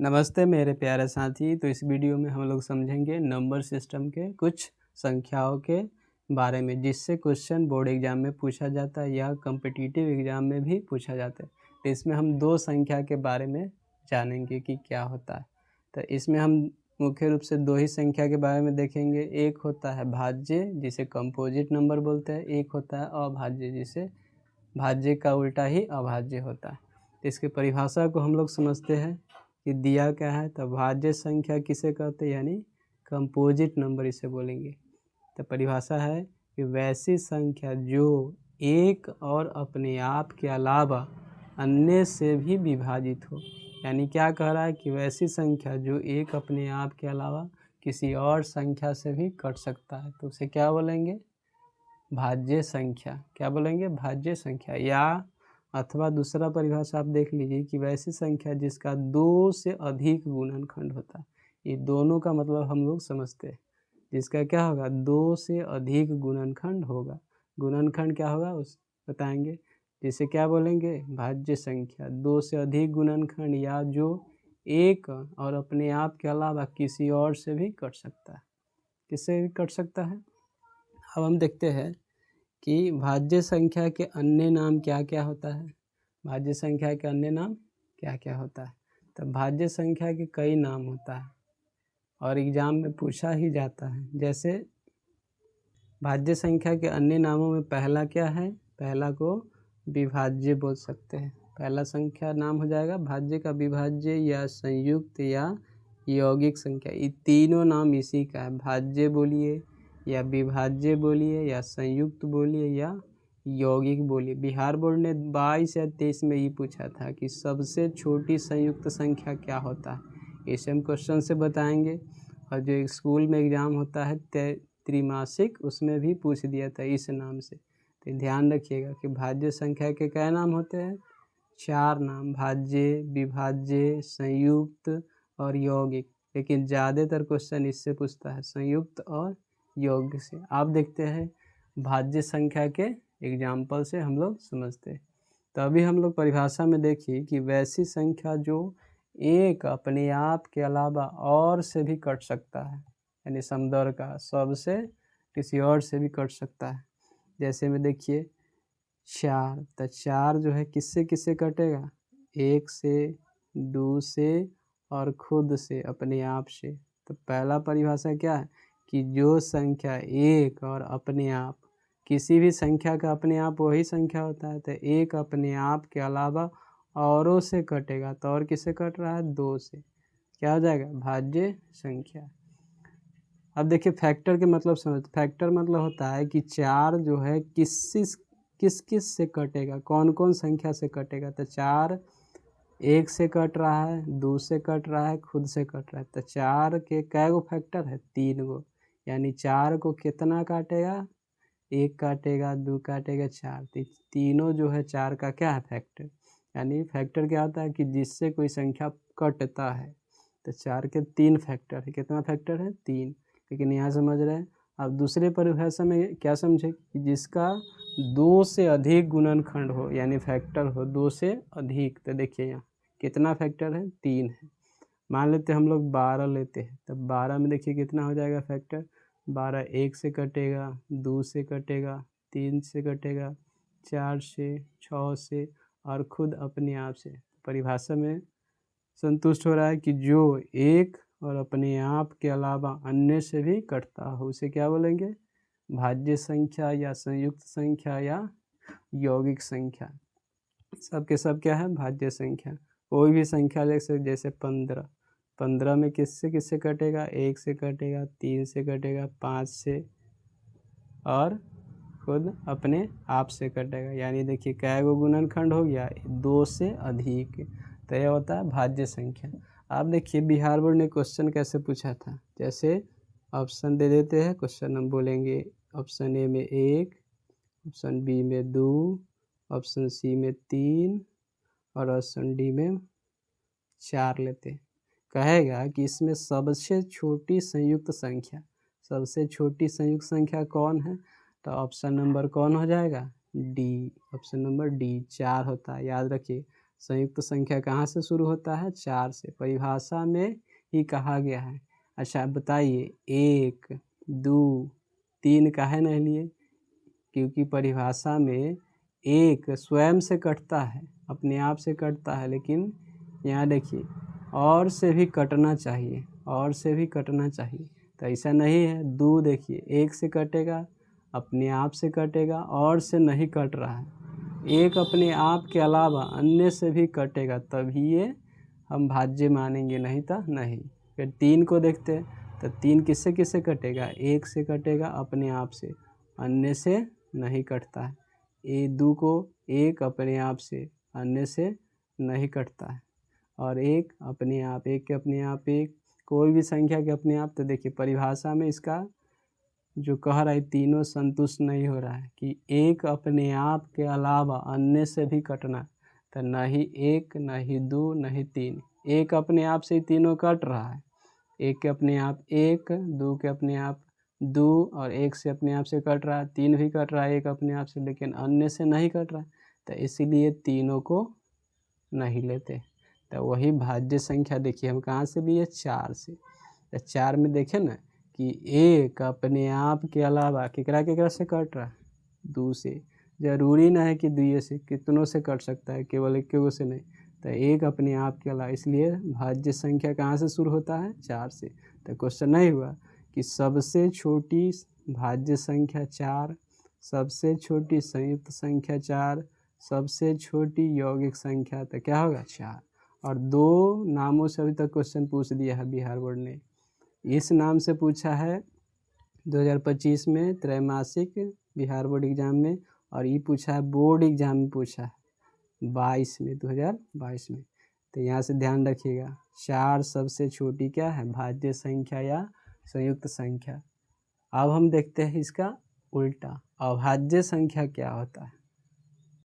नमस्ते मेरे प्यारे साथी। तो इस वीडियो में हम लोग समझेंगे नंबर सिस्टम के कुछ संख्याओं के बारे में, जिससे क्वेश्चन बोर्ड एग्जाम में पूछा जाता है या कॉम्पिटिटिव एग्जाम में भी पूछा जाता है। तो इसमें हम दो संख्या के बारे में जानेंगे कि क्या होता है। तो इसमें हम मुख्य रूप से दो ही संख्या के बारे में देखेंगे। एक होता है भाज्य, जिसे कंपोजिट नंबर बोलते हैं। एक होता है अभाज्य, जिसे भाज्य का उल्टा ही अभाज्य होता है। तो इसकी परिभाषा को हम लोग समझते हैं कि दिया क्या है। तो भाज्य संख्या किसे कहते हैं, यानी कंपोजिट नंबर इसे बोलेंगे। तो परिभाषा है कि वैसी संख्या जो एक और अपने आप के अलावा अन्य से भी विभाजित हो। यानी क्या कह रहा है कि वैसी संख्या जो एक अपने आप के अलावा किसी और संख्या से भी कट सकता है, तो उसे क्या बोलेंगे, भाज्य संख्या। क्या बोलेंगे, भाज्य संख्या। या अथवा दूसरा परिभाषा आप देख लीजिए कि वैसी संख्या जिसका दो से अधिक गुणनखंड होता है। ये दोनों का मतलब हम लोग समझते हैं। जिसका क्या होगा, दो से अधिक गुणनखंड होगा। गुणनखंड क्या होगा उस बताएंगे, जिसे क्या बोलेंगे, भाज्य संख्या। दो से अधिक गुणनखंड या जो एक और अपने आप के अलावा किसी और से भी कट सकता है। किससे भी कट सकता है। अब हम देखते हैं कि भाज्य संख्या के अन्य नाम क्या क्या होता है। भाज्य संख्या के अन्य नाम क्या क्या होता है। तो भाज्य संख्या के कई नाम होता है और एग्जाम में पूछा ही जाता है। जैसे भाज्य संख्या के अन्य नामों में पहला क्या है, पहला को विभाज्य बोल सकते हैं। पहला संख्या नाम हो जाएगा भाज्य का विभाज्य या संयुक्त या यौगिक संख्या। ये तीनों नाम इसी का है। भाज्य बोलिए या विभाज्य बोलिए या संयुक्त बोलिए या यौगिक बोलिए। बिहार बोर्ड ने 22 या 23 में ये पूछा था कि सबसे छोटी संयुक्त संख्या क्या होता है। इसे हम क्वेश्चन से बताएंगे। और जो स्कूल में एग्ज़ाम होता है त्रैमासिक, उसमें भी पूछ दिया था इस नाम से। तो ध्यान रखिएगा कि भाज्य संख्या के क्या नाम होते हैं, 4 नाम, भाज्य, विभाज्य, संयुक्त और यौगिक। लेकिन ज़्यादातर क्वेश्चन इससे पूछता है, संयुक्त और यौगिक से। आप देखते हैं भाज्य संख्या के एग्जाम्पल से हम लोग समझते हैं। तो अभी हम लोग परिभाषा में देखिए कि वैसी संख्या जो एक अपने आप के अलावा और से भी कट सकता है, यानी समदर का सबसे किसी और से भी कट सकता है। जैसे में देखिए 4, तो 4 जो है किससे किससे कटेगा, एक से, दो से और खुद से, अपने आप से। तो पहला परिभाषा क्या है कि जो संख्या एक और अपने आप, किसी भी संख्या का अपने आप वही संख्या होता है। तो एक अपने आप के अलावा औरों से कटेगा। तो और किससे कट रहा है, दो से। क्या हो जाएगा, भाज्य संख्या। अब देखिए फैक्टर के मतलब समझ। फैक्टर मतलब होता है कि 4 जो है किस किस से कटेगा, कौन कौन संख्या से कटेगा। तो 4 एक से कट रहा है, दो से कट रहा है, खुद से कट रहा है। तो 4 के कै गो फैक्टर है, 3 गो। यानी 4 को कितना काटेगा, एक काटेगा, दो काटेगा, 4। तो तीनों जो है 4 का क्या है, फैक्टर। यानी फैक्टर क्या होता है कि जिससे कोई संख्या कटता है। तो 4 के 3 फैक्टर है। कितना फैक्टर है, 3। लेकिन यहाँ समझ रहे हैं। अब दूसरे परिभाषा में क्या समझे कि जिसका 2 से अधिक गुणनखंड हो, यानी फैक्टर हो 2 से अधिक। तो देखिए यहाँ कितना फैक्टर है, 3 है। मान लेते हम लोग 12 लेते हैं। तब 12 में देखिए कितना हो जाएगा फैक्टर। 12 एक से कटेगा, 2 से कटेगा, 3 से कटेगा, 4 से, 6 से और खुद अपने आप से। परिभाषा में संतुष्ट हो रहा है कि जो एक और अपने आप के अलावा अन्य से भी कटता हो, उसे क्या बोलेंगे, भाज्य संख्या या संयुक्त संख्या या यौगिक संख्या। सब के सब क्या है, भाज्य संख्या। कोई भी संख्या ले सकते, जैसे 15। 15 में किससे किससे कटेगा, एक से कटेगा, 3 से कटेगा, 5 से और खुद अपने आप से कटेगा। यानी देखिए कै गो गुणनखंड हो गया, 2 से अधिक। तो यह होता है भाज्य संख्या। आप देखिए बिहार बोर्ड ने क्वेश्चन कैसे पूछा था। जैसे ऑप्शन दे देते हैं, क्वेश्चन हम बोलेंगे। ऑप्शन ए में 1, ऑप्शन बी में 2, ऑप्शन सी में 3 और ऑप्शन डी में 4 लेते हैं। कहेगा कि इसमें सबसे छोटी संयुक्त संख्या, सबसे छोटी संयुक्त संख्या कौन है। तो ऑप्शन नंबर कौन हो जाएगा, डी। ऑप्शन नंबर डी 4 होता है। याद रखिए संयुक्त संख्या कहाँ से शुरू होता है? 4 से। परिभाषा में ही कहा गया है। अच्छा बताइए 1, 2, 3 काहे नहीं लिए? क्योंकि परिभाषा में 1 स्वयं से कटता है, अपने आप से कटता है, लेकिन यहाँ देखिए और से भी कटना चाहिए, और से भी कटना चाहिए, तो ऐसा नहीं है। 2 देखिए 1 से कटेगा, अपने आप से कटेगा, और से नहीं कट रहा है। 1 अपने आप के अलावा अन्य से भी कटेगा, तभी ये हम भाज्य मानेंगे, नहीं तो नहीं। फिर 3 को देखते हैं, तो 3 किससे किससे कटेगा? 1 से कटेगा, अपने आप से, अन्य से नहीं कटता है। 2 को 1 अपने आप से, अन्य से नहीं कटता है। और 1 अपने आप, 1 के अपने आप 1, कोई भी संख्या के अपने आप। तो देखिए परिभाषा में इसका जो कह रहा है तीनों संतुष्ट नहीं हो रहा है कि 1 अपने आप के अलावा अन्य से भी कटना, तो न ही 1, न ही 2, न ही 3। 1 अपने आप से ही तीनों कट रहा है। 1 के अपने आप 1, 2 के अपने आप 2, और 1 से अपने आप से कट रहा है, 3 भी कट रहा है 1 अपने आप से, लेकिन अन्य से नहीं कट रहा है, तो इसीलिए तीनों को नहीं लेते। तो वही भाज्य संख्या देखिए हम कहाँ से लिए? 4 से। तो 4 में देखें ना कि 1 अपने आप के अलावा केकरा से कट रहा है? 2 से। जरूरी ना है कि 2 से, कितनों से कट सकता है, केवल 1 से नहीं। तो 1 अपने आप के अलावा, इसलिए भाज्य संख्या कहाँ से शुरू होता है? 4 से। तो क्वेश्चन नहीं हुआ कि सबसे छोटी भाज्य संख्या 4, सबसे छोटी संयुक्त संख्या 4, सबसे छोटी यौगिक संख्या, तो क्या होगा? 4। और 2 नामों से अभी तक क्वेश्चन पूछ दिया है बिहार बोर्ड ने। इस नाम से पूछा है 2025 में त्रैमासिक बिहार बोर्ड एग्जाम में, और ये पूछा है बोर्ड एग्जाम में, पूछा है 2022 में। तो यहाँ से ध्यान रखिएगा 4 सबसे छोटी क्या है? भाज्य संख्या या संयुक्त संख्या। अब हम देखते हैं इसका उल्टा, अभाज्य संख्या क्या होता है।